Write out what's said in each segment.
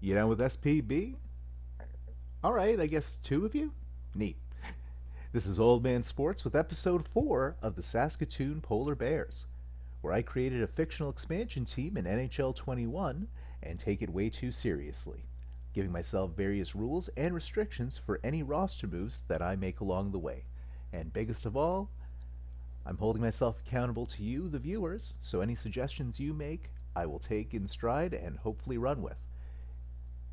You down with SPB? Alright, I guess two of you? Neat. This is Old Man Sports with episode 4 of the Saskatoon Polar Bears, where I created a fictional expansion team in NHL 21 and take it way too seriously, giving myself various rules and restrictions for any roster moves that I make along the way. And biggest of all, I'm holding myself accountable to you, the viewers, so any suggestions you make, I will take in stride and hopefully run with.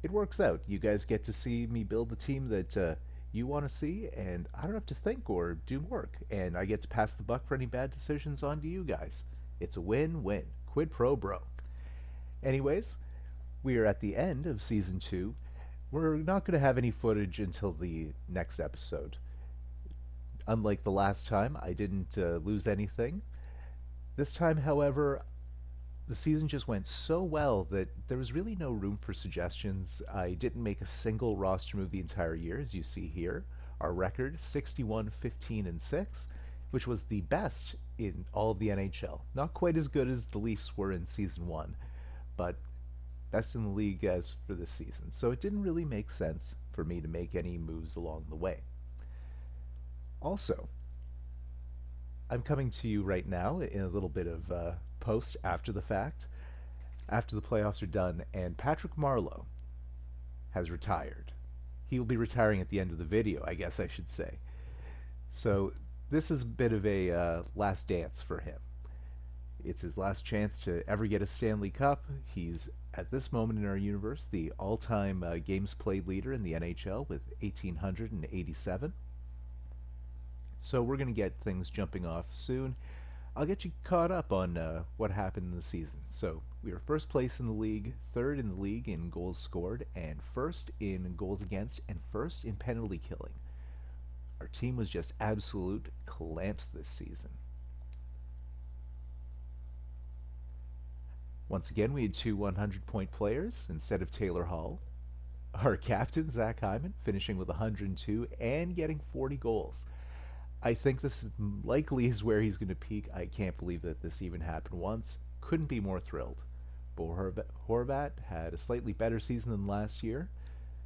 It works out. You guys get to see me build the team that you want to see, and I don't have to think or do work, and I get to pass the buck for any bad decisions on to you guys. It's a win-win. Quid pro bro. Anyways, we are at the end of season 2. We're not going to have any footage until the next episode. Unlike the last time, I didn't lose anything. This time, however, the season just went so well that there was really no room for suggestions. I didn't make a single roster move the entire year, as you see here. Our record, 61, 15, and 6, which was the best in all of the NHL. Not quite as good as the Leafs were in season 1, but best in the league as for this season. So it didn't really make sense for me to make any moves along the way. Also, I'm coming to you right now in a little bit of post after the fact, after the playoffs are done, and Patrick Marleau has retired. He will be retiring at the end of the video, I guess I should say. So this is a bit of a last dance for him. It's his last chance to ever get a Stanley Cup. He's, at this moment in our universe, the all-time games played leader in the NHL with 1,887. So we're going to get things jumping off soon. I'll get you caught up on what happened in the season. So we were first place in the league, third in the league in goals scored, and first in goals against, and first in penalty killing. Our team was just absolute clamps this season. Once again, we had two 100-point players instead of Taylor Hall. Our captain, Zach Hyman, finishing with 102 and getting 40 goals. I think this likely is where he's going to peak. I can't believe that this even happened once. Couldn't be more thrilled. Bo Horvat had a slightly better season than last year.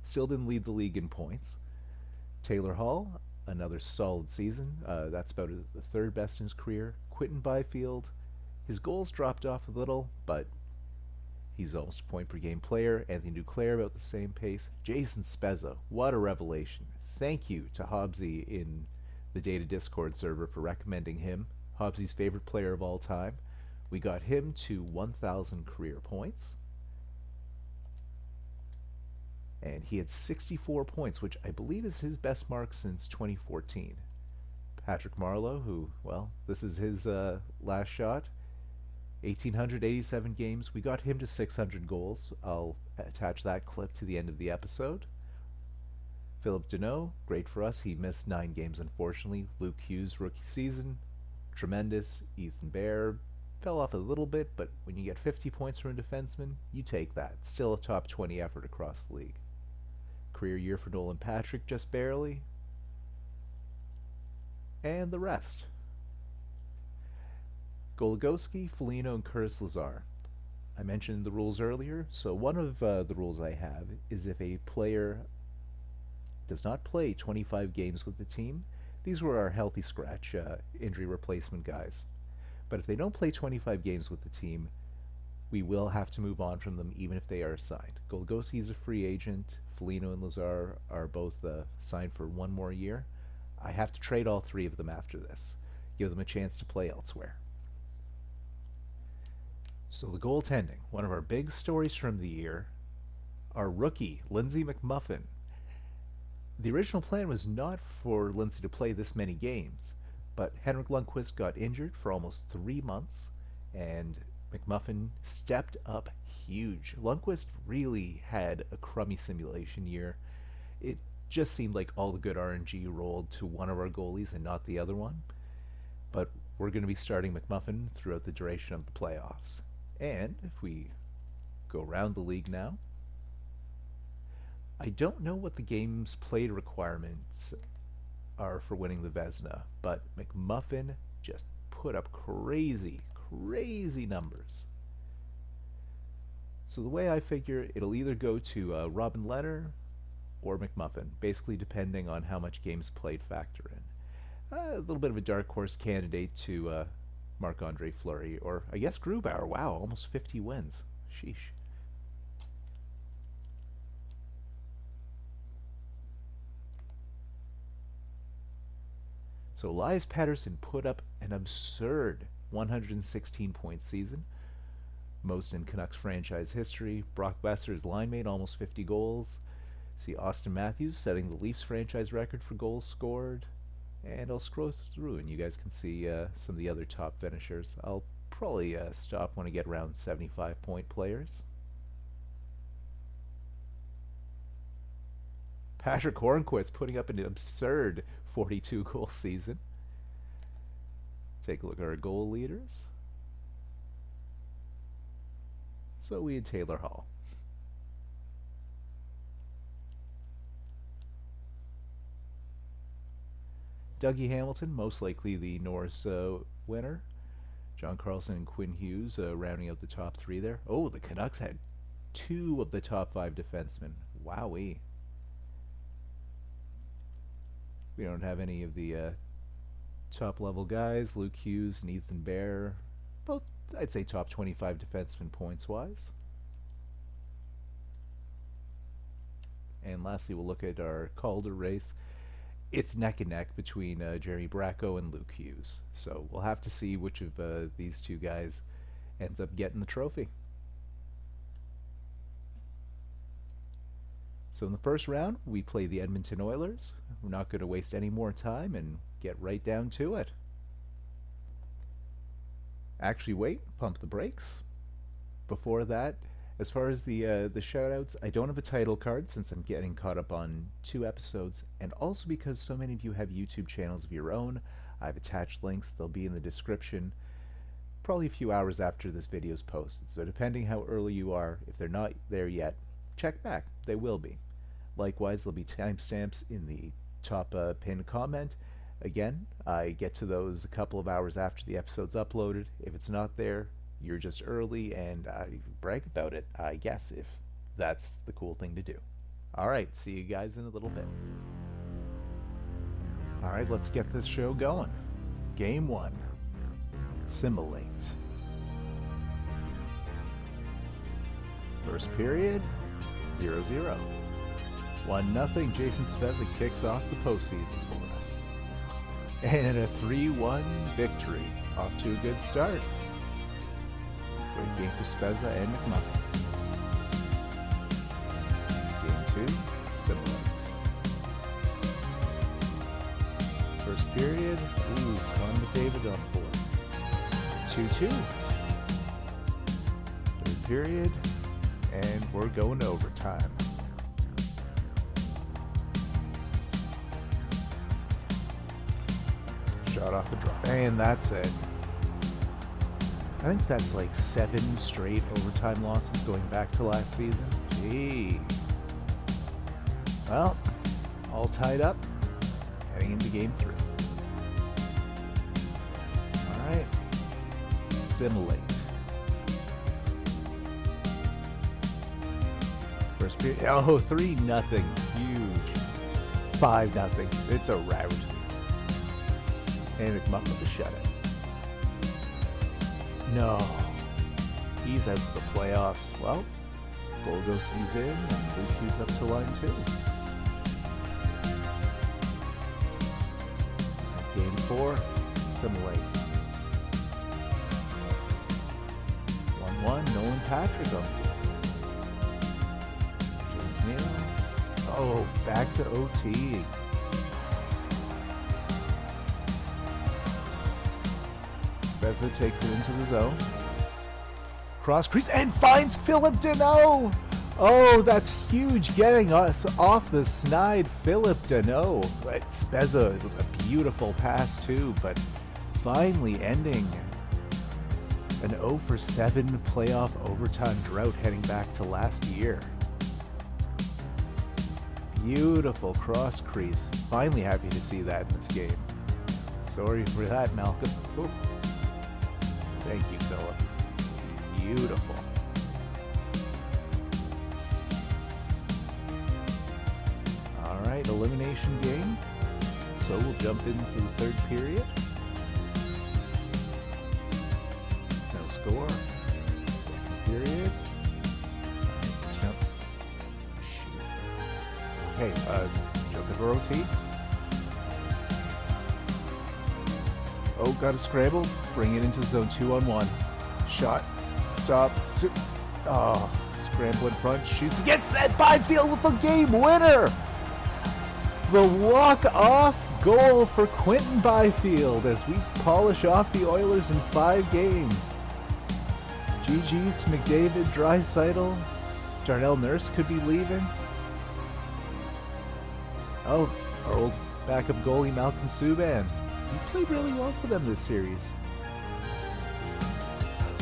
Still didn't lead the league in points. Taylor Hall, another solid season. That's about the third best in his career. Quinton Byfield, his goals dropped off a little, but he's almost a point per game player. Anthony Duclair about the same pace. Jason Spezza, what a revelation. Thank you to Hobbsy in the Data Discord server for recommending him, Hobbsy's favorite player of all time. We got him to 1,000 career points. And he had 64 points, which I believe is his best mark since 2014. Patrick Marleau, who, well, this is his last shot. 1,887 games. We got him to 600 goals. I'll attach that clip to the end of the episode. Philip Deneau, great for us. He missed 9 games, unfortunately. Luke Hughes, rookie season, tremendous. Ethan Bear fell off a little bit, but when you get 50 points from a defenseman, you take that. Still a top 20 effort across the league. Career year for Nolan Patrick, just barely. And the rest. Goligoski, Foligno, and Curtis Lazar. I mentioned the rules earlier, so one of the rules I have is if a player does not play 25 games with the team. These were our healthy scratch injury replacement guys. But if they don't play 25 games with the team, we will have to move on from them even if they are signed. Goligoski is a free agent. Foligno and Lazar are both signed for one more year. I have to trade all 3 of them after this. Give them a chance to play elsewhere. So the goaltending, one of our big stories from the year. Our rookie, Lindsay McMuffin. The original plan was not for Lindsay to play this many games, but Henrik Lundqvist got injured for almost 3 months, and McMuffin stepped up huge. Lundqvist really had a crummy simulation year. It just seemed like all the good RNG rolled to one of our goalies and not the other one. But we're going to be starting McMuffin throughout the duration of the playoffs. And if we go around the league now, I don't know what the games played requirements are for winning the Vezina, but McMuffin just put up crazy numbers. So the way I figure, it'll either go to Robin Lehner or McMuffin, basically depending on how much games played factor in. A little bit of a dark horse candidate to Marc-Andre Fleury, or I guess Grubauer. Wow, almost 50 wins. Sheesh. So Elias Pettersson put up an absurd 116-point season, most in Canucks franchise history. Brock Besser's line mate, almost 50 goals. See Austin Matthews setting the Leafs franchise record for goals scored. And I'll scroll through and you guys can see some of the other top finishers. I'll probably stop when I get around 75-point players. Patrick Hornquist putting up an absurd 42-goal season. Take a look at our goal leaders. So we had Taylor Hall. Dougie Hamilton, most likely the Norris winner. John Carlson and Quinn Hughes rounding out the top three there. Oh, the Canucks had 2 of the top 5 defensemen. Wowee. We don't have any of the top level guys. Luke Hughes and Ethan Bear. Both, I'd say, top 25 defensemen points wise. And lastly, we'll look at our Calder race. It's neck and neck between Jeremy Bracco and Luke Hughes. So we'll have to see which of these two guys ends up getting the trophy. So in the first round, we play the Edmonton Oilers. We're not going to waste any more time and get right down to it. Actually, wait, pump the brakes. Before that, as far as the shoutouts, I don't have a title card since I'm getting caught up on 2 episodes, and also because so many of you have YouTube channels of your own. I've attached links. They'll be in the description probably a few hours after this video is posted. So depending how early you are, if they're not there yet, check back. They will be. Likewise, there'll be timestamps in the top pinned comment. Again, I get to those a couple of hours after the episode's uploaded. If it's not there, you're just early, and I brag about it, I guess, if that's the cool thing to do. Alright, see you guys in a little bit. Alright, let's get this show going. Game 1. Simulate. First period, 0-0. 1-0, Jason Spezza kicks off the postseason for us. And a 3-1 victory. Off to a good start. Great game for Spezza and McMuffin. Game 2, similar. First period, Connor McDavid on the board. 2-2. Third period, and we're going to overtime. Shot off the drop, and that's it. I think that's like 7 straight overtime losses going back to last season. Gee. Well, all tied up, heading into game 3. Alright. Simulate. First period. Oh, 3-0. Huge. 5-0. It's a rout. And McMuffin with the shutout. No. He's out of the playoffs. Well, Golgosi's in, and Lucy's up to line 2. Game 4, simulate. 1-1, Nolan Patrick on the James Neal. Oh, back to OT. Spezza takes it into the zone. Cross crease and finds Philip Deneau. Oh, that's huge, getting us off the snide Philip Deneau. But Spezza, a beautiful pass too, but finally ending an 0-for-7 playoff overtime drought heading back to last year. Beautiful cross crease. Finally happy to see that in this game. Sorry for that, Malcolm. Ooh. Thank you, Philip. Beautiful. Alright, elimination game. So we'll jump into the third period. No score. Second period. Alright, let's jump. Shoot. Okay, joke of OT. Oh, got a scramble. Bring it into zone 2-on-1. Shot. Stop. Oh, scramble in front. Shoots against that Byfield with the game winner. The walk-off goal for Quinton Byfield as we polish off the Oilers in 5 games. GG's to McDavid, Draisaitl. Darnell Nurse could be leaving. Oh, our old backup goalie Malcolm Subban. He played really well for them this series.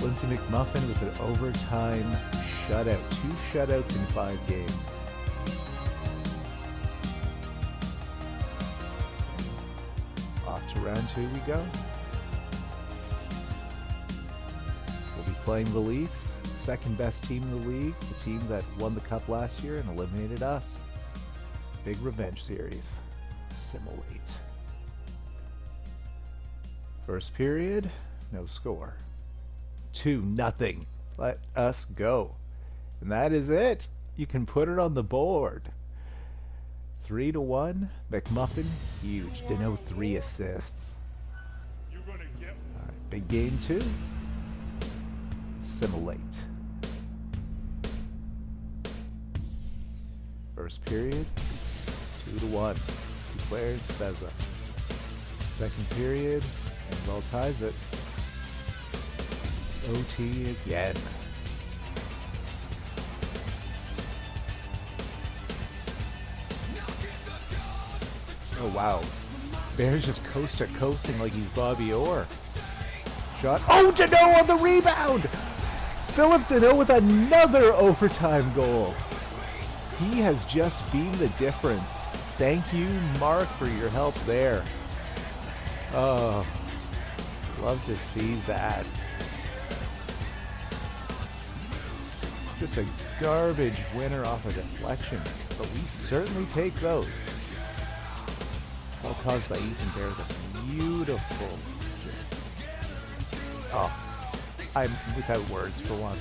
Lindsay McMuffin with an overtime shutout. 2 shutouts in 5 games. Off to round 2 we go. We'll be playing the Leafs, second best team in the league, the team that won the Cup last year and eliminated us. Big revenge series. Simulate. First period, no score. 2-0. Let us go. And that is it. You can put it on the board. 3-1. McMuffin, huge. Dano 3 assists. Alright, big game 2. Simulate. First period, 2-1. Declared Spezza. Second period, and well ties it. OT again. Oh wow. Bears just coasting like he's Bobby Orr. Shot. Oh, Dano on the rebound! Philip Dano with another overtime goal. He has just been the difference. Thank you, Mark, for your help there. Oh, love to see that. Just a garbage winner off a deflection, but we certainly take those. All caused by Ethan Bear with a beautiful. Oh, I'm without words for once.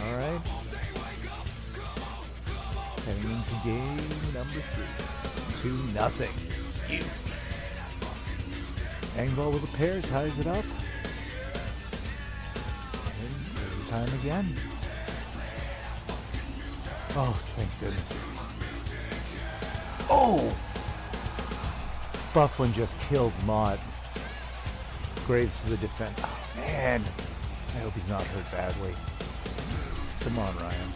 All right. Heading into game number 3. 2-0. Huge. Engvall with a pair ties it up. And time again. Oh, thank goodness. Oh! Bufflin just killed Mott. Graves to the defense. Oh, man. I hope he's not hurt badly. Come on, Ryan.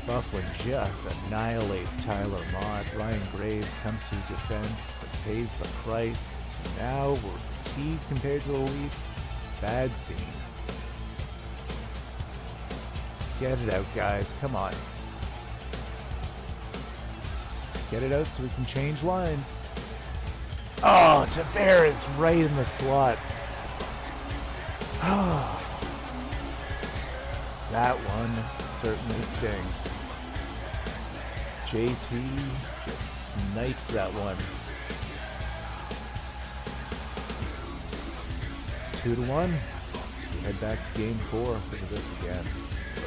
Bufflin just annihilates Tyler Mott. Ryan Graves comes to his defense, but pays the price. So now we're fatigued compared to the Leafs. Bad scene. Get it out, guys. Come on. Get it out so we can change lines. Oh, Tavares right in the slot. Oh. That one certainly stings. JT just snipes that one. 2-1. We head back to game 4 for this again.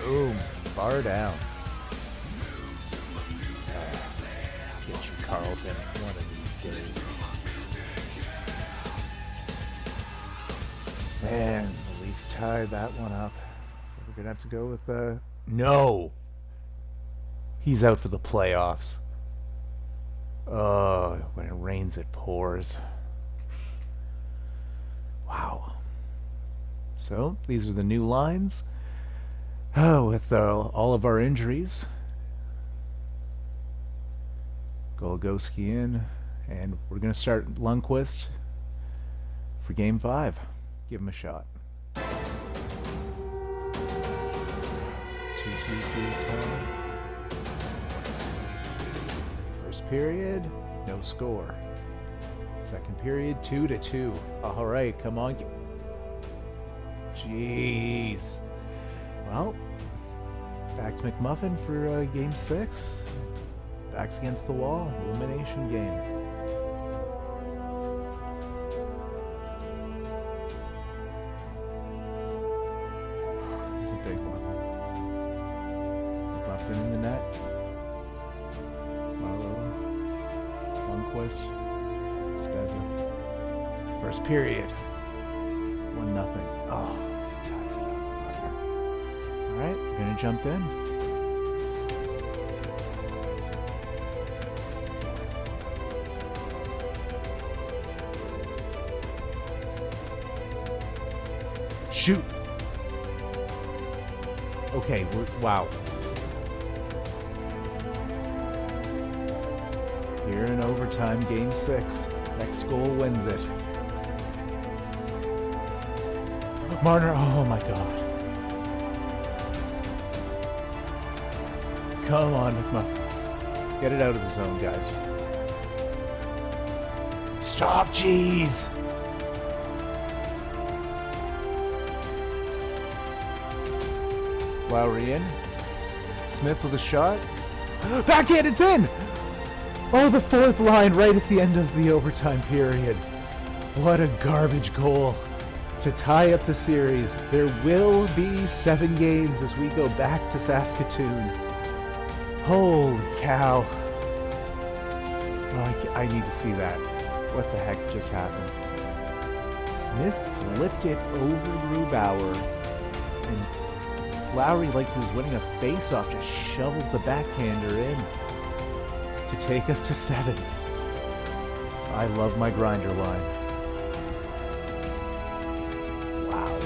Boom. Bar down. Get you, Carlton, one of these days. Man, the Leafs tied that one up. We're going to have to go with no! He's out for the playoffs. Oh, when it rains, it pours. Wow. So, these are the new lines. Oh, with all of our injuries. Goligoski in. And we're going to start Lundqvist for Game 5. Give him a shot. 2-2 time. First period, no score. Second period, 2-2. All right, come on. Jeez. Well, back to McMuffin for Game 6. Backs against the wall. Elimination game. This is a big one. McMuffin in the net. Marlow. Lundqvist. Spezza. First period. 1-0. Oh, ties it up. Alright, we're going to jump in. Shoot! Okay, wow. Here in overtime, Game 6. Next goal wins it. Marner, oh my god. Come on, McMuffin. Get it out of the zone, guys. Stop, jeez! Lowry in. Smith with a shot. Backhand, it's in! Oh, the fourth line right at the end of the overtime period. What a garbage goal. To tie up the series, there will be 7 games as we go back to Saskatoon. Holy cow. Oh, I need to see that. What the heck just happened? Smith flipped it over Grubauer, and Lowry, like he was winning a face-off, just shovels the backhander in to take us to 7. I love my grinder line. Wow.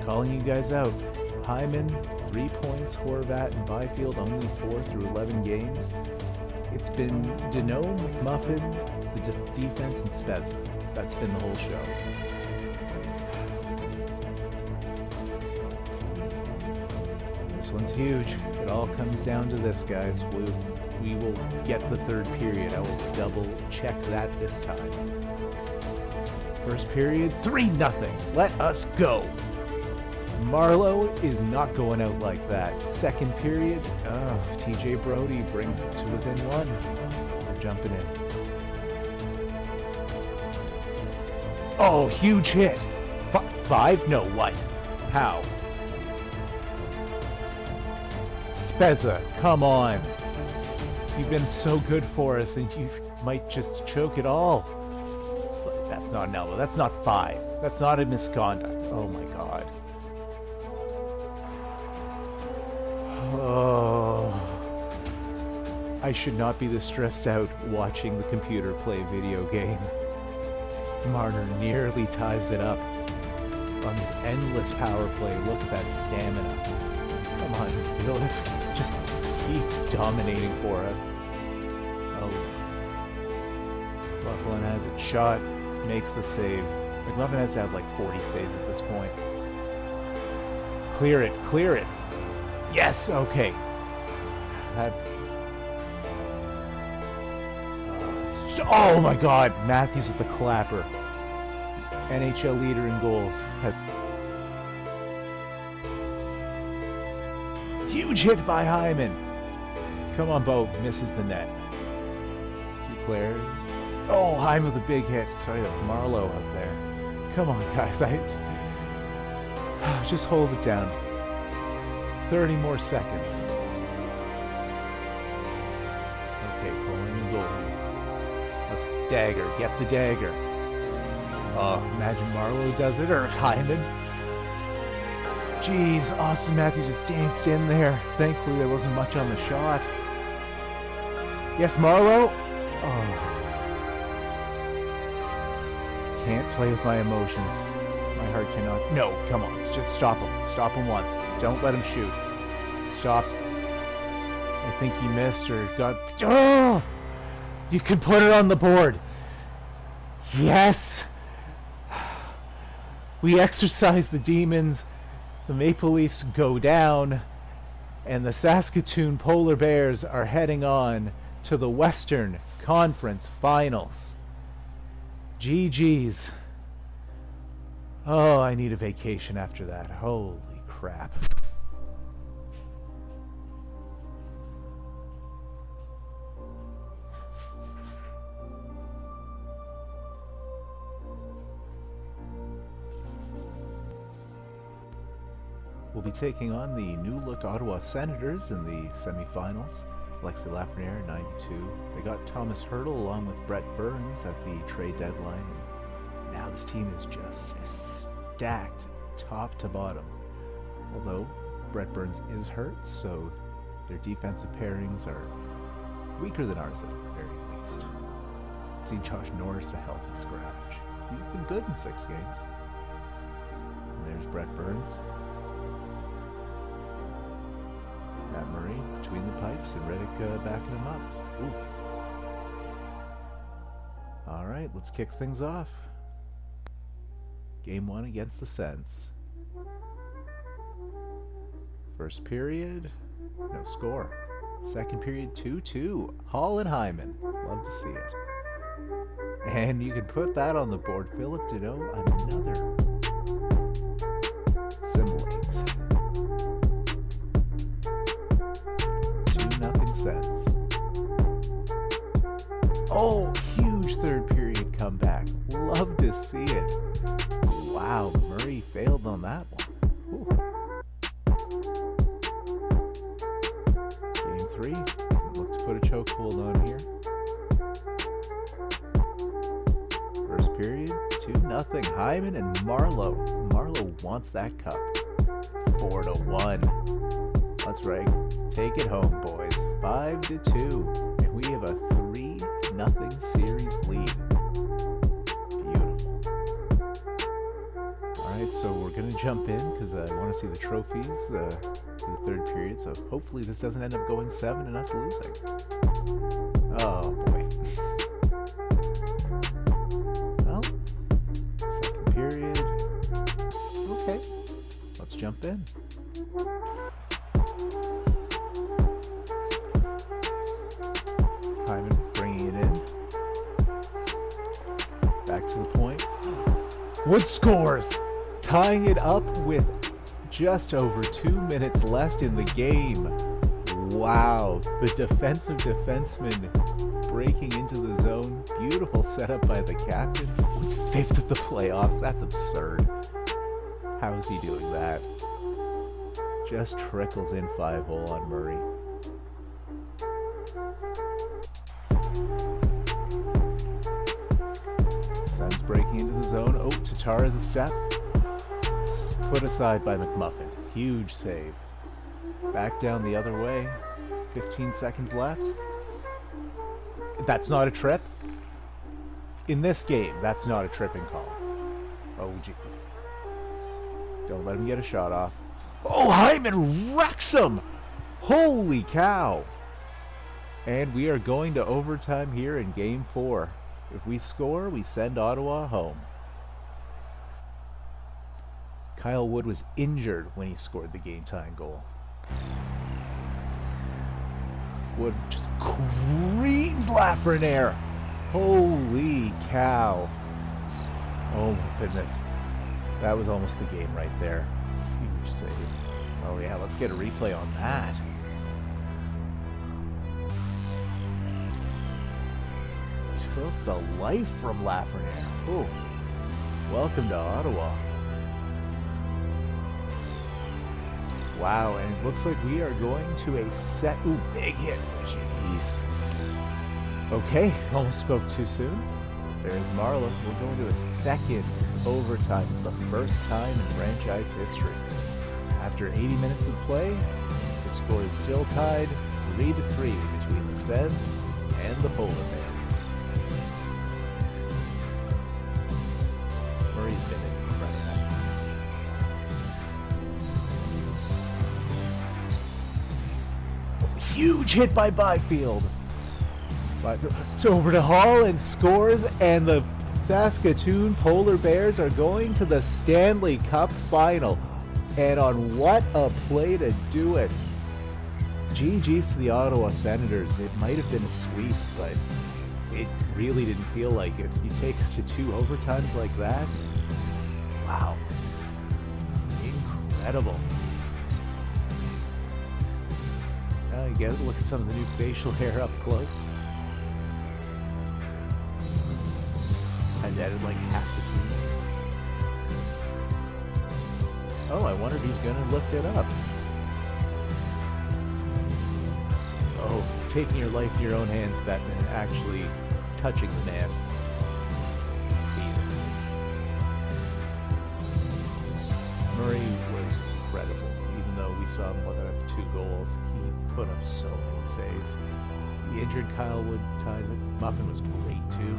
Calling you guys out. Hyman, 3 points. Horvat and Byfield, only 4 through 11 games. It's been Deneau, McMuffin, the defense, and Spezza. That's been the whole show. This one's huge. It all comes down to this, guys. We will get the third period. I will double check that this time. First period, 3-0. Let us go. Marlow is not going out like that. Second period, TJ Brody brings it to within 1. We're jumping in. Oh, huge hit. 5? No, what? How? Spezza, come on. You've been so good for us, and you might just choke it all. But that's not an elbow. That's not 5. That's not a misconduct. Oh my god. Oh. I should not be this stressed out watching the computer play a video game. Marner nearly ties it up on his endless power play. Look at that stamina. Come on, Philip. Just keep dominating for us. Oh. McLaughlin has it. Shot. Makes the save. McLaughlin has to have like 40 saves at this point. Clear it. Clear it. Yes! Okay. That... oh my god! Matthews with the clapper. NHL leader in goals. Huge hit by Hyman. Come on, Bo. Misses the net. Declared. Oh, Hyman with a big hit. Sorry, that's Marlow up there. Come on, guys. Just hold it down. 30 more seconds. Okay, pulling the goal. Let's dagger. Get the dagger. Oh, imagine Marlow does it, or Hyman. Jeez, Austin Matthews just danced in there. Thankfully, there wasn't much on the shot. Yes, Marlow. Oh. Can't play with my emotions. My heart cannot. No, come on. Just stop him. Stop him once. Don't let him shoot. Stop. I think he missed or got... oh! You can put it on the board. Yes! We exorcise the demons. The Maple Leafs go down. And the Saskatoon Polar Bears are heading on to the Western Conference Finals. GG's. Oh, I need a vacation after that. Holy crap. We'll be taking on the new-look Ottawa Senators in the semifinals. Alexis Lafreniere, 92. They got Thomas Hertl along with Brett Burns at the trade deadline. And now this team is just stacked top to bottom. Although Brett Burns is hurt, so their defensive pairings are weaker than ours at the very least. See Josh Norris a healthy scratch. He's been good in 6 games. And there's Brett Burns. Matt Murray between the pipes and Reddick backing him up. Ooh. All right, let's kick things off. Game 1 against the Sens. First period, no score. Second period, 2-2. Hall and Hyman. Love to see it. And you can put that on the board. Philip Deneau, another symbol 2-0 Sens. Oh, huge third period comeback. Love to see it. Wow, Murray failed on that one. Ooh. Game 3. Look to put a chokehold on here. First period, 2-0. Hyman and Marlow. Marlow wants that cup. 4-1. That's right. Take it home, boys. 5-2. And we have a 3-0 series lead. Beautiful. Alright, so we're going to jump in because I want to see the trophies for the third period. So hopefully this doesn't end up going 7 and us losing. Oh, boy. Well, second period. Okay, let's jump in. Hyman bringing it in. Back to the point. Wood scores! Tying it up with just over 2 minutes left in the game. Wow, the defensive defenseman breaking into the zone. Beautiful setup by the captain. What's 5th of the playoffs? That's absurd. How is he doing that? Just trickles in 5-0 on Murray. Sens breaking into the zone. Oh, Tatar is a step. Put aside by McMuffin. Huge save. Back down the other way. 15 seconds left. That's not a trip. In this game, that's not a tripping call. Oh, gee. Don't let him get a shot off. Oh, Hyman wrecks him! Holy cow! And we are going to overtime here in Game 4. If we score, we send Ottawa home. Kyle Wood was injured when he scored the game-tying goal. Wood just creams Lafreniere. Holy cow. Oh my goodness. That was almost the game right there. Huge save. Oh yeah, let's get a replay on that. Took the life from Lafreniere. Oh, welcome to Ottawa. Wow, and it looks like we are going to a set. Ooh, big hit. Jeez. Okay, almost spoke too soon. There's Marlow. We're going to a second overtime. It's the first time in franchise history. After 80 minutes of play, the score is still tied 3-3 between the Sens and the Polar Bears. Murray's been incredible. Huge hit by Byfield. It's over to Hall and scores, and the Saskatoon Polar Bears are going to the Stanley Cup Final. And on what a play to do it. GG's to the Ottawa Senators. It might have been a sweep, but it really didn't feel like it. You take us to 2 overtimes like that. Wow. Incredible. You get to look at some of the new facial hair up close. I've added like half the team. Oh, I wonder if he's going to lift it up. Oh, taking your life in your own hands, Batman, actually touching the man. Murray was incredible. Even though we saw him put up 2 goals, he put up so many saves. The injured Kyle Wood ties it. Muffin was great too.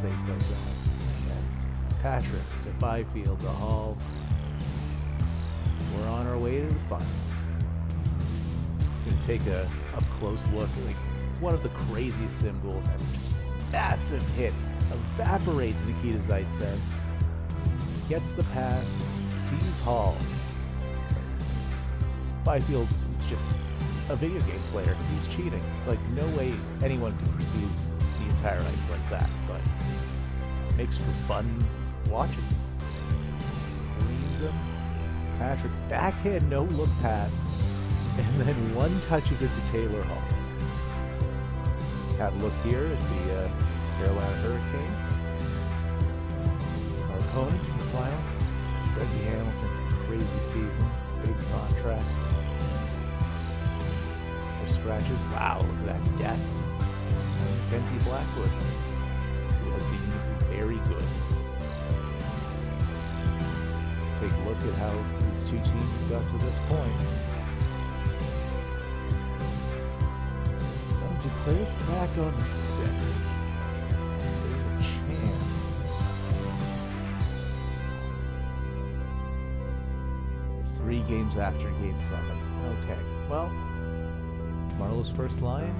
Saves like that. And Patrick, to Byfield, the Hall. We're on our way to the final. Gonna take a up-close look at like one of the craziest sim goals ever. Just massive hit. Evaporates Nikita Zaitsev. Gets the pass. Sees Hall. Byfield is just a video game player. He's cheating. Like, no way anyone can perceive the entire ice like that, but makes for fun watching. Leaves him. Patrick, backhand, no look pass, and then one touches it to Taylor Hall. Have a look here at the Carolina Hurricanes. Our opponents in the final. Dougie Hamilton, crazy season, big contract. For scratches, wow, look at that death. Mackenzie Blackwood, who has been very good. Take a look at how these two teams got to this point. Declares back on the 6th. There's a chance. Three games after Game 7. Okay, well, Marlow's first line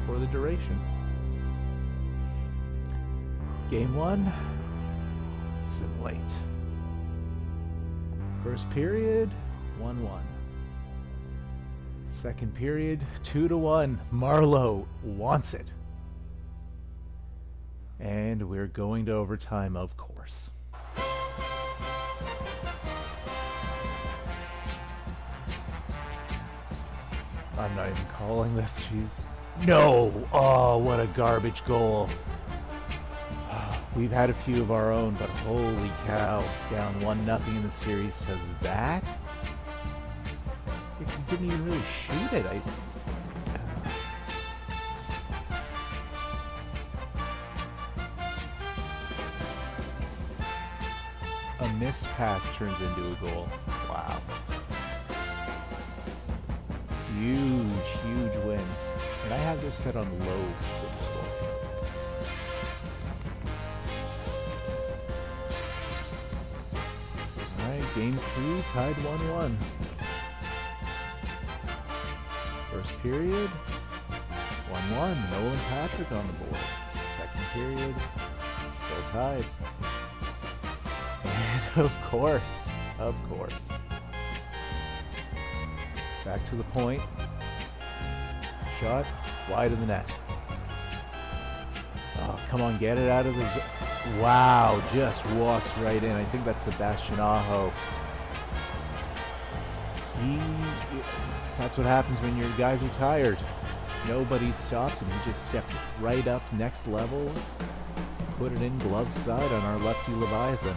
for the duration. Game 1, simulate. First period, 1-1. Second period, 2-1. Marlow wants it. And we're going to overtime, of course. I'm not even calling this, jeez. No! Oh, what a garbage goal. We've had a few of our own, but holy cow. Down 1-0 in the series to that? He didn't even really shoot it. A missed pass turns into a goal. Wow. Huge win. And I have this set on low sim score. Alright, game 3, tied 1-1. First period, 1-1. Nolan Patrick on the board. Second period, still tied. And of course, back to the point. Shot wide of the net. Oh, come on, get it out of the... Wow, just walks right in. I think that's Sebastian Aho. That's what happens when your guys are tired. Nobody stops him. He just stepped right up next level. Put it in glove side on our lefty Leviathan.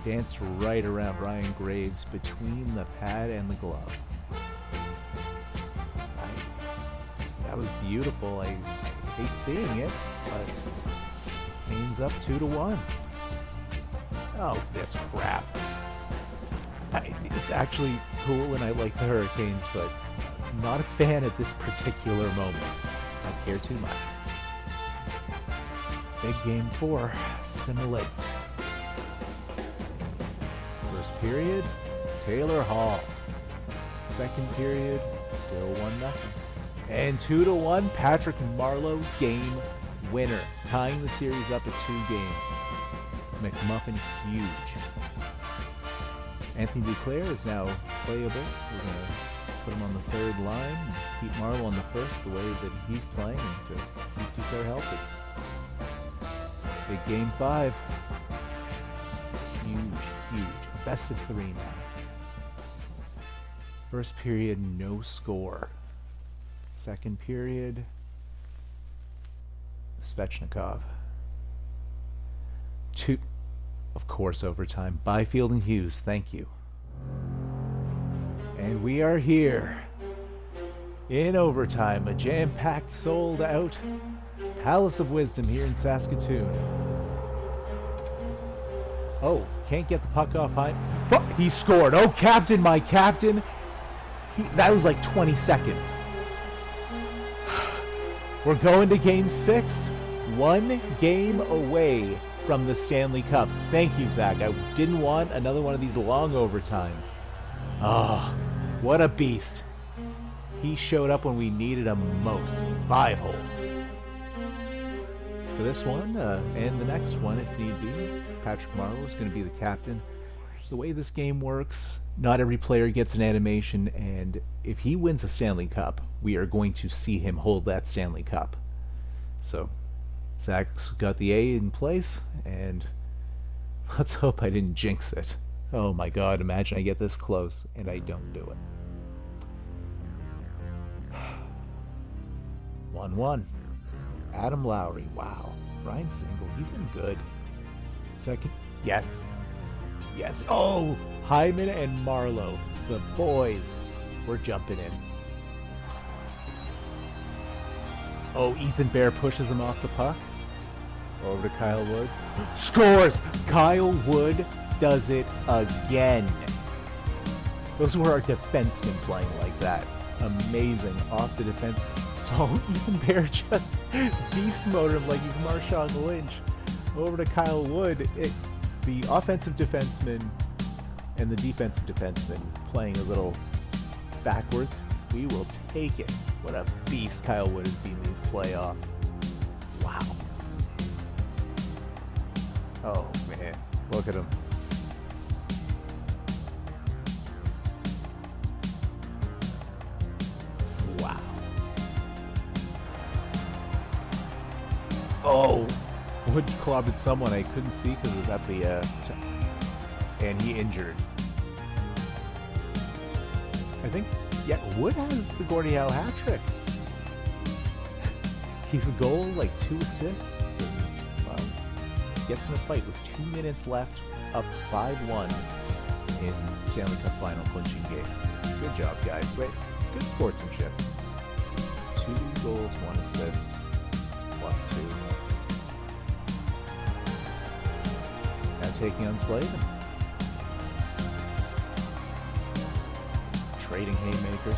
Danced right around Ryan Graves between the pad and the glove. That was beautiful. I hate seeing it, but Canes up 2-1. Oh, this crap. It's actually cool and I like the Hurricanes, but not a fan at this particular moment. Don't care too much. Big game 4, simulate. First period, Taylor Hall. Second period, still 1-0. And 2-1, Patrick Marleau, game winner. Tying the series up at 2 games. McMuffin, huge. Anthony Duclair is now playable. We're going to put him on the 3rd line and keep Marlow on the 1st the way that he's playing and to keep Duclair healthy. Big game 5. Huge, huge. Best of 3 now. First period, no score. Second period, Svechnikov. 2, of course, overtime. Byfield and Hughes, thank you. And we are here in overtime. A jam-packed, sold-out Palace of Wisdom here in Saskatoon. Oh, can't get the puck off high. He scored. Oh, captain, my captain. That was like 20 seconds. We're going to game 6. 1 game away from the Stanley Cup. Thank you, Zach. I didn't want another one of these long overtimes. Oh, what a beast. He showed up when we needed him most. 5-hole. For this one, and the next one if need be, Patrick Marleau is going to be the captain. The way this game works, not every player gets an animation, and if he wins the Stanley Cup, we are going to see him hold that Stanley Cup. So, Zach's got the A in place, and let's hope I didn't jinx it. Oh my god, imagine I get this close and I don't do it. 1-1. Adam Lowry, wow. Ryan Single, he's been good. Second, yes. Yes. Oh, Hyman and Marlow, the boys, were jumping in. Oh, Ethan Bear pushes him off the puck. Over to Kyle Wood. Scores! Kyle Wood does it again. Those were our defensemen playing like that. Amazing. Off the defense. Oh, Ethan Bear just beast mode him like he's Marshawn Lynch. Over to Kyle Wood. The offensive defenseman and the defensive defenseman playing a little backwards. We will take it. What a beast Kyle Wood has been in these playoffs. Wow. Oh, man. Look at him. Wow. Oh, Wood clobbered someone I couldn't see because it was at the, and he injured. I think, yeah, Wood has the Gordie Howe hat trick. He's a goal, like 2 assists, and, well, gets in a fight with 2 minutes left, up 5-1 in Stanley Cup final clinching game. Good job, guys. Wait, good sportsmanship. 2 goals, 1 assist, +2. Now taking on Slavin. Trading haymakers.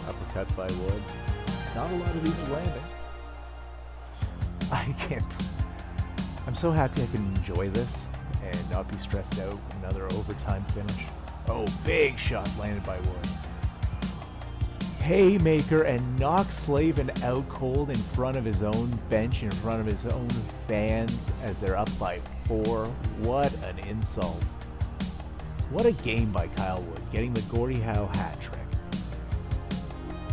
Uppercut by Wood. Not a lot of these are landing. I can't. I'm so happy I can enjoy this and not be stressed out. Another overtime finish. Oh, big shot landed by Wood. Haymaker and knocks Slavin out cold in front of his own bench, in front of his own fans as they're up by 4. What an insult. What a game by Kyle Wood, getting the Gordie Howe hat trick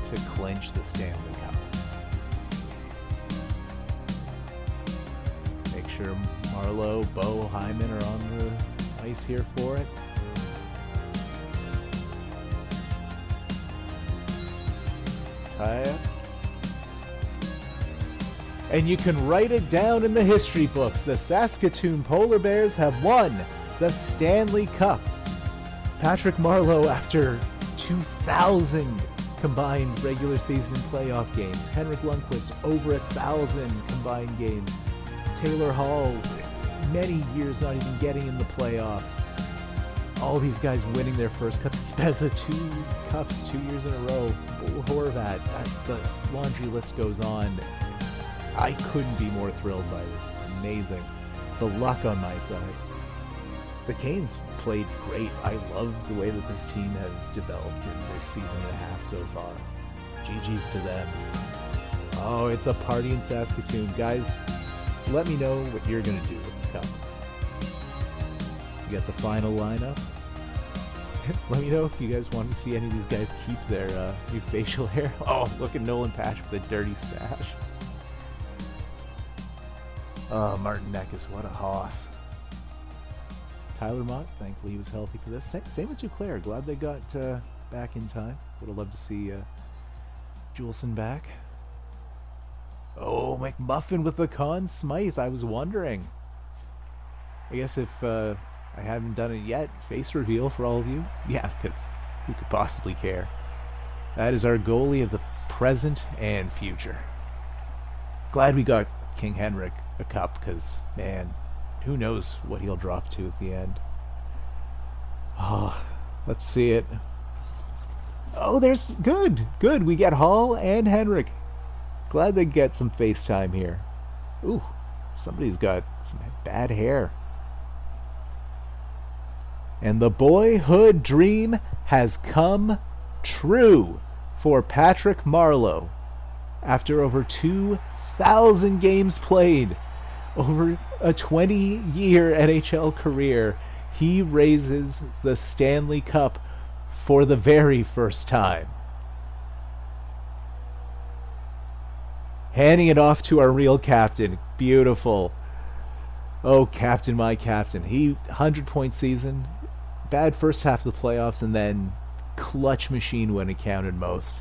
to clinch the Stanley Cup. Make sure Marlow, Bo, Hyman are on the ice here for it. Tie up. And you can write it down in the history books. The Saskatoon Polar Bears have won the Stanley Cup. Patrick Marleau, after 2,000 combined regular season playoff games. Henrik Lundqvist, over 1,000 combined games. Taylor Hall, many years not even getting in the playoffs. All these guys winning their first cup. Spezza, 2 cups 2 years in a row. Horvat, the laundry list goes on. I couldn't be more thrilled by this. Amazing. The luck on my side. The Canes played great. I love the way that this team has developed in this season and a half so far. GG's to them. Oh, it's a party in Saskatoon. Guys, let me know what you're going to do with the cup. You got the final lineup. Let me know if you guys want to see any of these guys keep their new facial hair. Oh, look at Nolan Pash with a dirty stash. Oh, Martin Necas, what a hoss. Tyler Mott, thankfully he was healthy for this. Same with Duclair. Glad they got back in time. Would have loved to see Juleson back. Oh, McMuffin with the Conn Smythe. I was wondering. I guess if I haven't done it yet, face reveal for all of you. Yeah, because who could possibly care? That is our goalie of the present and future. Glad we got King Henrik a cup, because, man, who knows what he'll drop to at the end. Oh, let's see it. Oh, there's good. Good. We get Hall and Henrik. Glad they get some FaceTime here. Ooh, somebody's got some bad hair. And the boyhood dream has come true for Patrick Marleau. After over 2,000 games played, over a 20-year NHL career, he raises the Stanley Cup for the very first time. Handing it off to our real captain. Beautiful. Oh, captain, my captain. 100-point season. Bad first half of the playoffs, and then clutch machine when it counted most.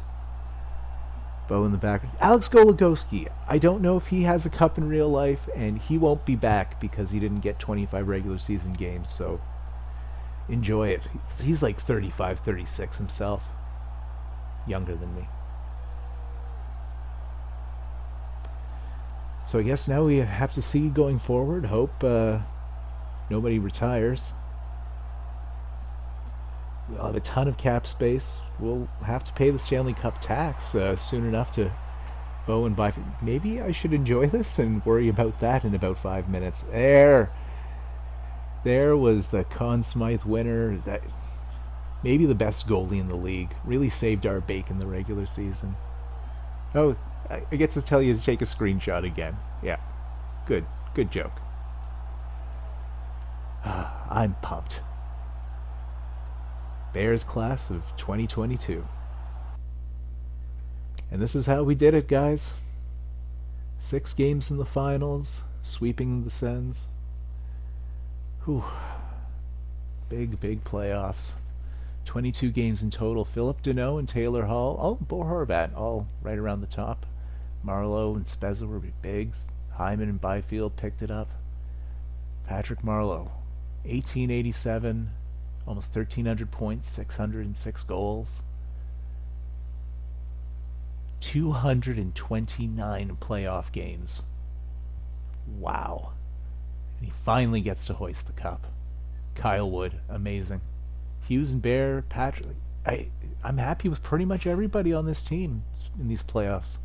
Bo in the back. Alex Goligoski. I don't know if he has a cup in real life, and he won't be back because he didn't get 25 regular season games, so enjoy it. He's like 35, 36 himself. Younger than me. So I guess now we have to see going forward. Hope nobody retires. We'll have a ton of cap space. We'll have to pay the Stanley Cup tax soon enough to Bo and buy. Maybe I should enjoy this and worry about that in about 5 minutes. There was the Conn Smythe winner. That maybe the best goalie in the league. Really saved our bacon the regular season. Oh, I get to tell you to take a screenshot again. Yeah, good joke. I'm pumped. Bears class of 2022. And this is how we did it, guys. 6 games in the finals, sweeping the Sens. Whew. Big playoffs. 22 games in total. Philip Deneau and Taylor Hall. Oh, Bo Horvat, all right around the top. Marlow and Spezza were big. Hyman and Byfield picked it up. Patrick Marleau, 1887. Almost 1,300 points, 606 goals. 229 playoff games. Wow. And he finally gets to hoist the cup. Kyle Wood, amazing. Hughes and Bear, Patrick. I'm happy with pretty much everybody on this team in these playoffs.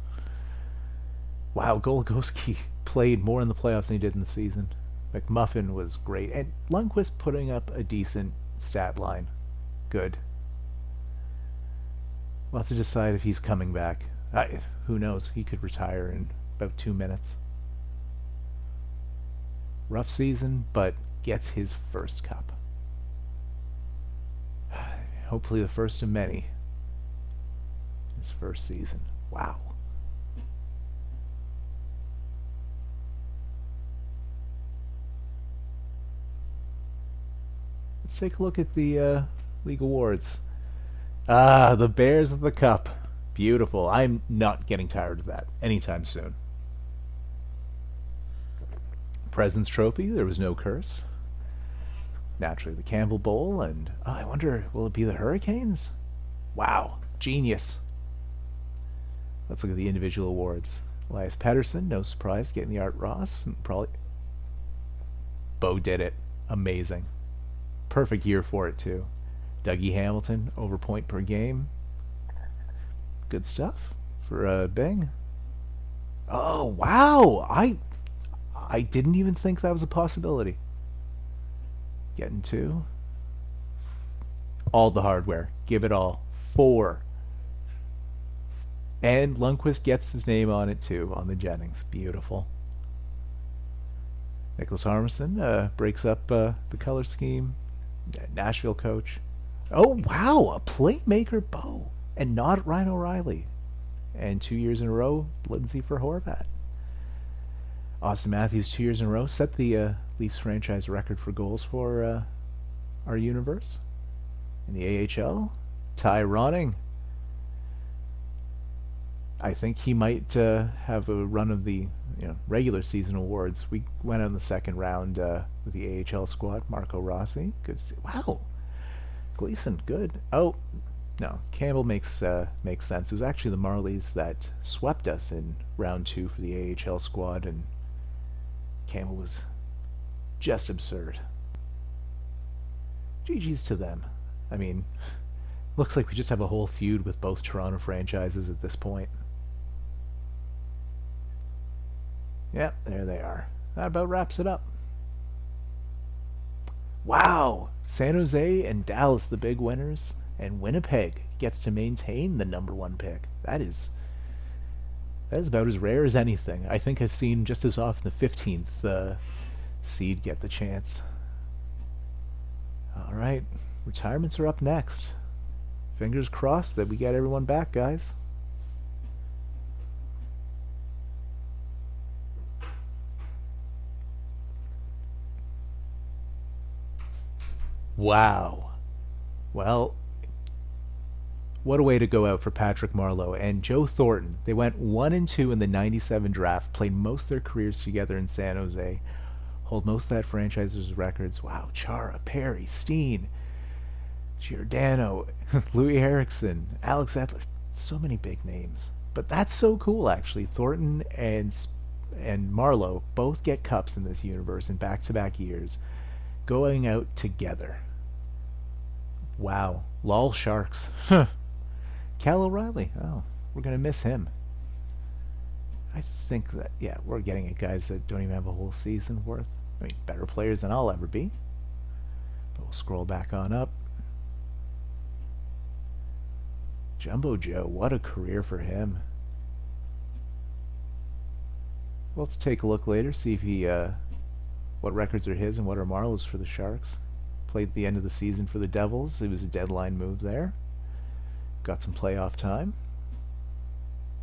Wow, Goligoski played more in the playoffs than he did in the season. McMuffin was great. And Lundqvist putting up a decent stat line. Good. We'll have to decide if he's coming back. Who knows? He could retire in about 2 minutes. Rough season, but gets his first cup. Hopefully the first of many. His first season. Wow. Let's take a look at the league awards. The Bears of the Cup. Beautiful. I'm not getting tired of that anytime soon. President's Trophy, there was no curse. Naturally, the Campbell Bowl, and I wonder, will it be the Hurricanes? Wow, genius. Let's look at the individual awards. Elias Pettersson, no surprise, getting the Art Ross. And probably Bo did it. Amazing. Perfect year for it, too. Dougie Hamilton, over point per game. Good stuff for Bing. Oh, wow. I didn't even think that was a possibility. Getting 2. All the hardware. Give it all. 4. And Lundqvist gets his name on it, too, on the Jennings. Beautiful. Nicholas Armstrong breaks up the color scheme. Nashville coach. Oh, wow. A playmaker Bo. And not Ryan O'Reilly. And 2 years in a row, Lindsay for Horvat. Austin Matthews 2 years in a row set the Leafs franchise record for goals for our universe. In the AHL, Ty Ronning. I think he might have a run of the regular season awards. We went out in the second round with the AHL squad. Marco Rossi, good to see. Wow, Gleason, good. Oh, no, Campbell makes sense. It was actually the Marlies that swept us in round 2 for the AHL squad, and Campbell was just absurd. GG's to them. I mean, looks like we just have a whole feud with both Toronto franchises at this point. Yep, there they are. That about wraps it up. Wow! San Jose and Dallas, the big winners, and Winnipeg gets to maintain the #1 pick. That is about as rare as anything. I think I've seen just as often the 15th seed get the chance. All right, retirements are up next. Fingers crossed that we get everyone back, guys. Wow. Well, what a way to go out for Patrick Marleau and Joe Thornton. They went 1-2 in the '97 draft, played most of their careers together in San Jose, hold most of that franchise's records. Wow, Chara, Perry, Steen, Giordano, Louis Erickson, Alex Edler, so many big names. But that's so cool, actually. Thornton and Marlowe both get cups in this universe in back-to-back years, going out together. Wow, lol Sharks. Cal O'Reilly. Oh, we're gonna miss him. I think that we're getting at guys that don't even have a whole season worth. I mean, better players than I'll ever be. But we'll scroll back on up. Jumbo Joe, what a career for him. We'll have to take a look later, see if he what records are his and what are Marlow's for the Sharks. Played at the end of the season for the Devils. It was a deadline move there. Got some playoff time.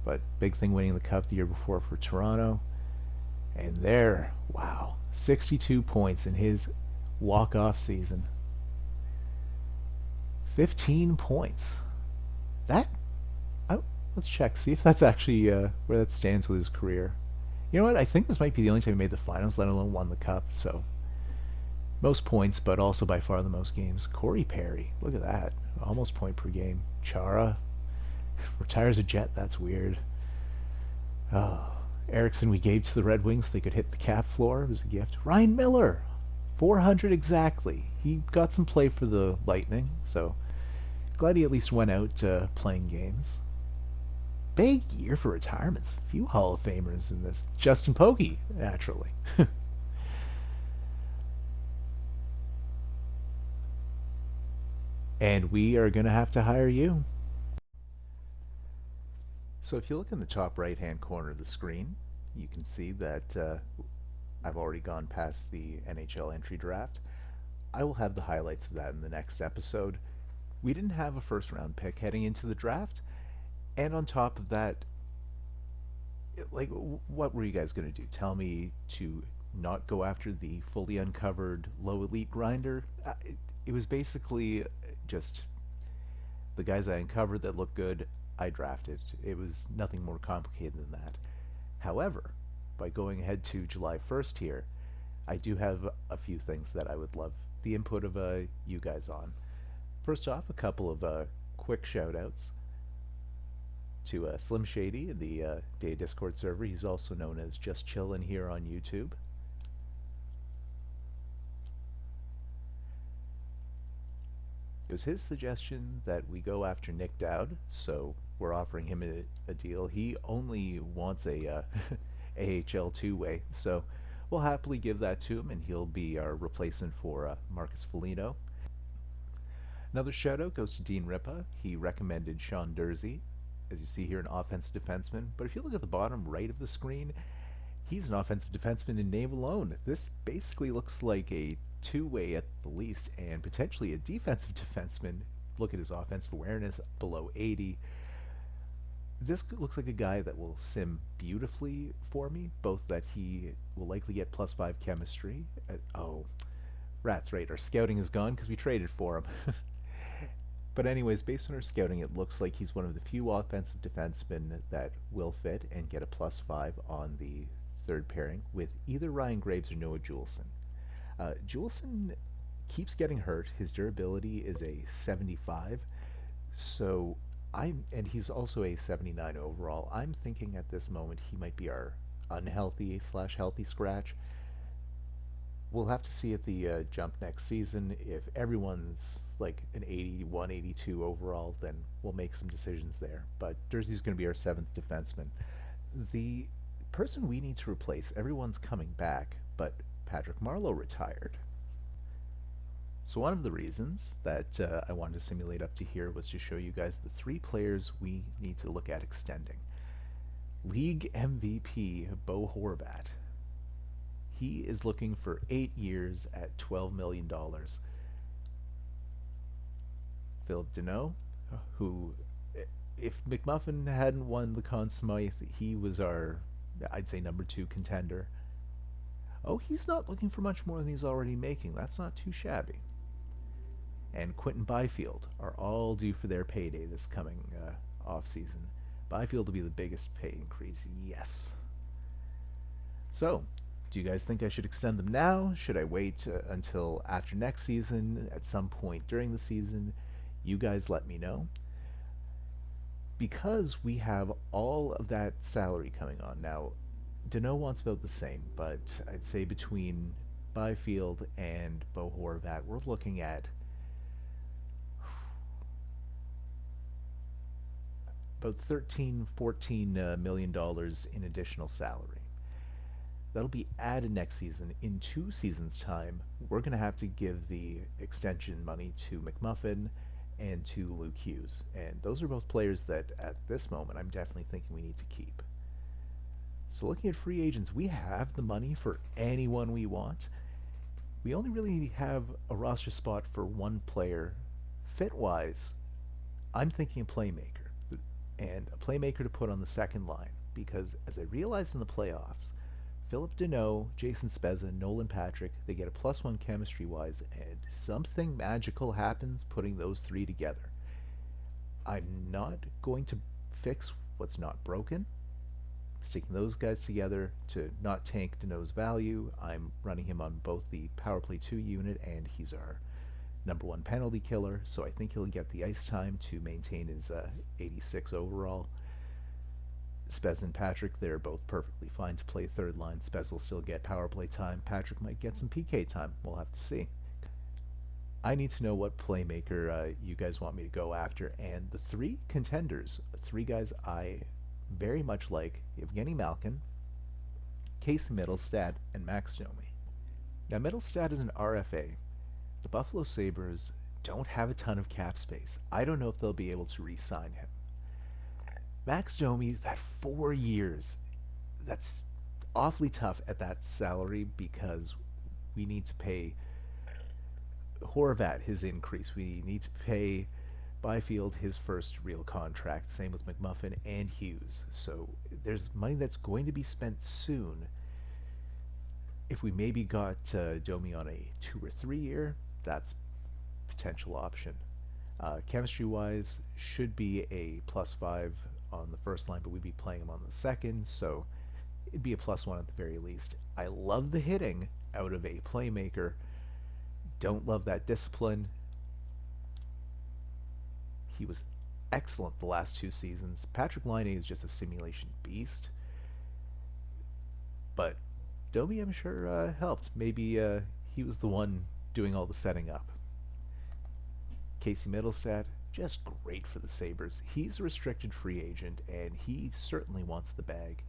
But big thing winning the Cup the year before for Toronto. And there, wow, 62 points in his walk-off season. 15 points. Let's check, see if that's actually where that stands with his career. You know what? I think this might be the only time he made the finals, let alone won the Cup. So, most points, but also by far the most games. Corey Perry, look at that. Almost point per game. Chara retires a Jet. That's weird. Oh, Erickson we gave to the Red Wings so they could hit the cap floor. It was a gift. Ryan Miller, 400 exactly. He got some play for the Lightning, so glad he at least went out playing games. Big year for retirements. A few Hall of Famers in this. Justin Pogge, naturally. And we are going to have to hire you. So if you look in the top right-hand corner of the screen, you can see that I've already gone past the NHL entry draft. I will have the highlights of that in the next episode. We didn't have a first-round pick heading into the draft, and on top of that, like, what were you guys going to do? Tell me to not go after the fully uncovered low elite grinder? It was basically just the guys I uncovered that looked good, I drafted. It was nothing more complicated than that. However, by going ahead to July 1st here, I do have a few things that I would love the input of you guys on. First off, a couple of quick shout outs to Slimshady in the Day Discord server. He's also known as Justchillin here on YouTube. It was his suggestion that we go after Nick Dowd, so we're offering him a deal. He only wants a AHL two-way, so we'll happily give that to him, and he'll be our replacement for Marcus Foligno. Another shout-out goes to Dean Rippa. He recommended Sean Dursey, as you see here, an offensive defenseman. But if you look at the bottom right of the screen, he's an offensive defenseman in name alone. This basically looks like a two-way at the least, and potentially a defensive defenseman. Look at his offensive awareness, below 80. This looks like a guy that will sim beautifully for me, both that he will likely get +5 chemistry. Oh, rats, right, our scouting is gone because we traded for him. But anyways, based on our scouting, it looks like he's one of the few offensive defensemen that will fit and get a +5 on the third pairing with either Ryan Graves or Noah Juleson. Juleson keeps getting hurt. His durability is a 75, so and he's also a 79 overall. I'm thinking at this moment he might be our unhealthy slash healthy scratch. We'll have to see at the jump next season. If everyone's like an 81, 82 overall, then we'll make some decisions there. But Dursey's going to be our seventh defenseman. The person we need to replace, everyone's coming back, but Patrick Marleau retired. So one of the reasons that I wanted to simulate up to here was to show you guys the three players we need to look at extending. League MVP Bo Horvat. He is looking for 8 years at $12 million. Philip Deneau, who, if McMuffin hadn't won the Conn Smythe, he was our, I'd say, number 2 contender. Oh, he's not looking for much more than he's already making. That's not too shabby. And Quinton Byfield are all due for their payday this coming off-season. Byfield will be the biggest pay increase, yes. So, do you guys think I should extend them now? Should I wait until after next season, at some point during the season? You guys let me know. Because we have all of that salary coming on now, Deneau wants about the same, but I'd say between Byfield and Bo Horvat, we're looking at about $13-14 million in additional salary. That'll be added next season. In 2 seasons' time, we're going to have to give the extension money to McMuffin and to Luke Hughes. And those are both players that, at this moment, I'm definitely thinking we need to keep. So looking at free agents, we have the money for anyone we want. We only really have a roster spot for one player. Fit-wise, I'm thinking a playmaker. And a playmaker to put on the second line. Because, as I realized in the playoffs, Philip Deneau, Jason Spezza, Nolan Patrick, they get a +1 chemistry-wise, and something magical happens putting those 3 together. I'm not going to fix what's not broken. Sticking those guys together to not tank Deneau's value. I'm running him on both the Power Play 2 unit, and he's our number 1 penalty killer, so I think he'll get the ice time to maintain his 86 overall. Spez and Patrick, they're both perfectly fine to play third line. Spez will still get power play time. Patrick might get some PK time. We'll have to see. I need to know what playmaker you guys want me to go after. And the 3 contenders, 3 guys I very much like, Evgeny Malkin, Casey Mittelstadt, and Max Domi. Now, Mittelstadt is an RFA. The Buffalo Sabres don't have a ton of cap space. I don't know if they'll be able to re-sign him. Max Domi, that 4 years, that's awfully tough at that salary because we need to pay Horvat his increase. We need to pay Byfield his first real contract. Same with McMuffin and Hughes. So there's money that's going to be spent soon. If we maybe got Domi on a 2 or 3 year, that's a potential option. Chemistry-wise, should be a +5 on the first line, but we'd be playing him on the second, so it'd be a +1 at the very least. I love the hitting out of a playmaker. Don't love that discipline. He was excellent the last 2 seasons. Patrick Laine is just a simulation beast, but Domi, I'm sure, helped. Maybe he was the one doing all the setting up. Casey Mittelstadt, just great for the Sabres. He's a restricted free agent, and he certainly wants the bag.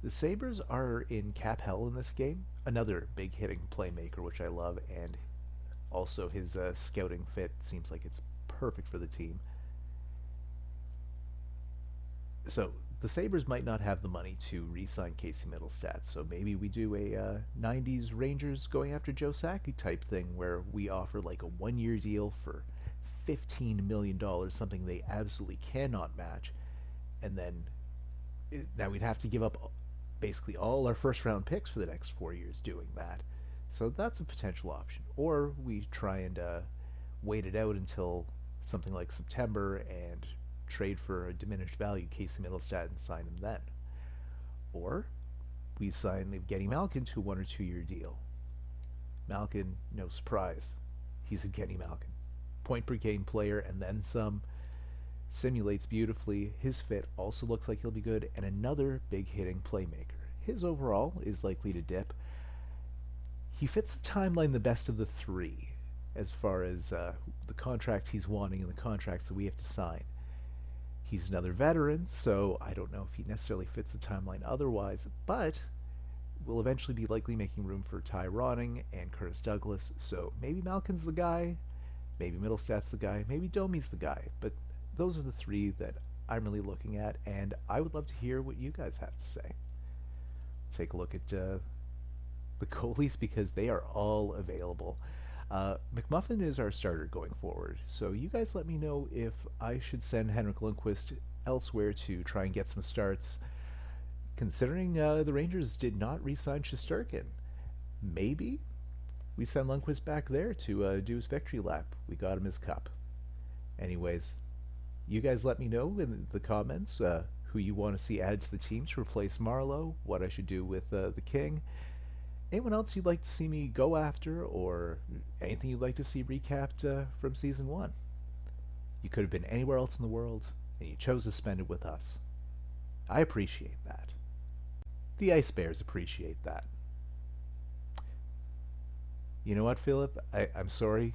The Sabres are in cap hell in this game. Another big hitting playmaker, which I love, and also his scouting fit seems like it's perfect for the team. So the Sabres might not have the money to re-sign Casey Mittelstadt, so maybe we do a 90s Rangers going after Joe Sakic type thing where we offer like a 1-year deal for $15 million, something they absolutely cannot match, and then now we'd have to give up basically all our first round picks for the next 4 years doing that. So that's a potential option. Or we try and wait it out until something like September and trade for a diminished value Casey Middlestat and sign him then. Or we sign Evgeny Malkin to a 1 or 2 year deal. Malkin, no surprise, he's Evgeny Malkin. Point per game player and then some. Simulates beautifully. His fit also looks like he'll be good, and another big hitting playmaker. His overall is likely to dip. He fits the timeline the best of the three as far as the contract he's wanting and the contracts that we have to sign. He's another veteran, so I don't know if he necessarily fits the timeline otherwise, but will eventually be likely making room for Ty Ronning and Curtis Douglas, so maybe Malkin's the guy, maybe Middlestat's the guy, maybe Domi's the guy, but those are the three that I'm really looking at, and I would love to hear what you guys have to say. Take a look at the goalies because they are all available. McMuffin is our starter going forward, so you guys let me know if I should send Henrik Lundqvist elsewhere to try and get some starts, considering the Rangers did not re-sign Shesterkin. Maybe we send Lundqvist back there to do his victory lap. We got him his cup. Anyways, you guys let me know in the comments who you want to see added to the team to replace Marlow, what I should do with the King. Anyone else you'd like to see me go after, or anything you'd like to see recapped from Season 1? You could have been anywhere else in the world, and you chose to spend it with us. I appreciate that. The Ice Bears appreciate that. You know what, Philip? I'm sorry.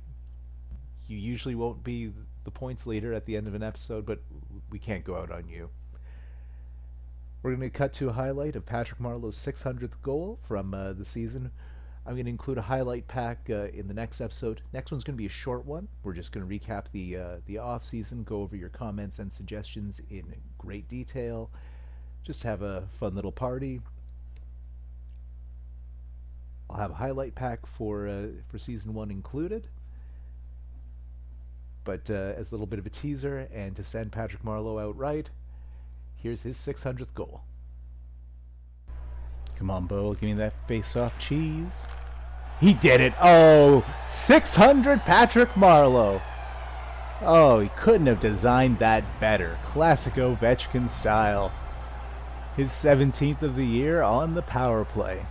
You usually won't be the points leader at the end of an episode, but we can't go out on you. We're going to cut to a highlight of Patrick Marleau's 600th goal from the season. I'm going to include a highlight pack in the next episode. Next one's going to be a short one. We're just going to recap the off season, go over your comments and suggestions in great detail. Just have a fun little party. I'll have a highlight pack for season 1 included. But as a little bit of a teaser, and to send Patrick Marleau outright, here's his 600th goal. Come on, Bo, give me that face-off cheese. He did it! Oh, 600 Patrick Marleau! Oh, he couldn't have designed that better. Classic Ovechkin style. His 17th of the year on the power play.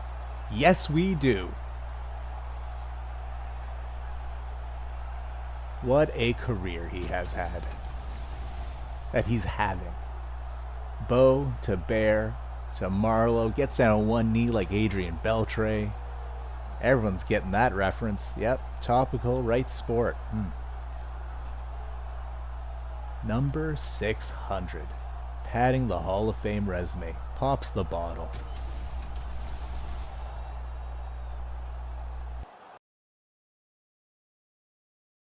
Yes, we do. What a career he has had. That he's having. Bo to Bear to Marlow. Gets down on one knee like Adrian Beltre. Everyone's getting that reference. Yep, topical, right sport. Number 600. Padding the Hall of Fame resume. Pops the bottle.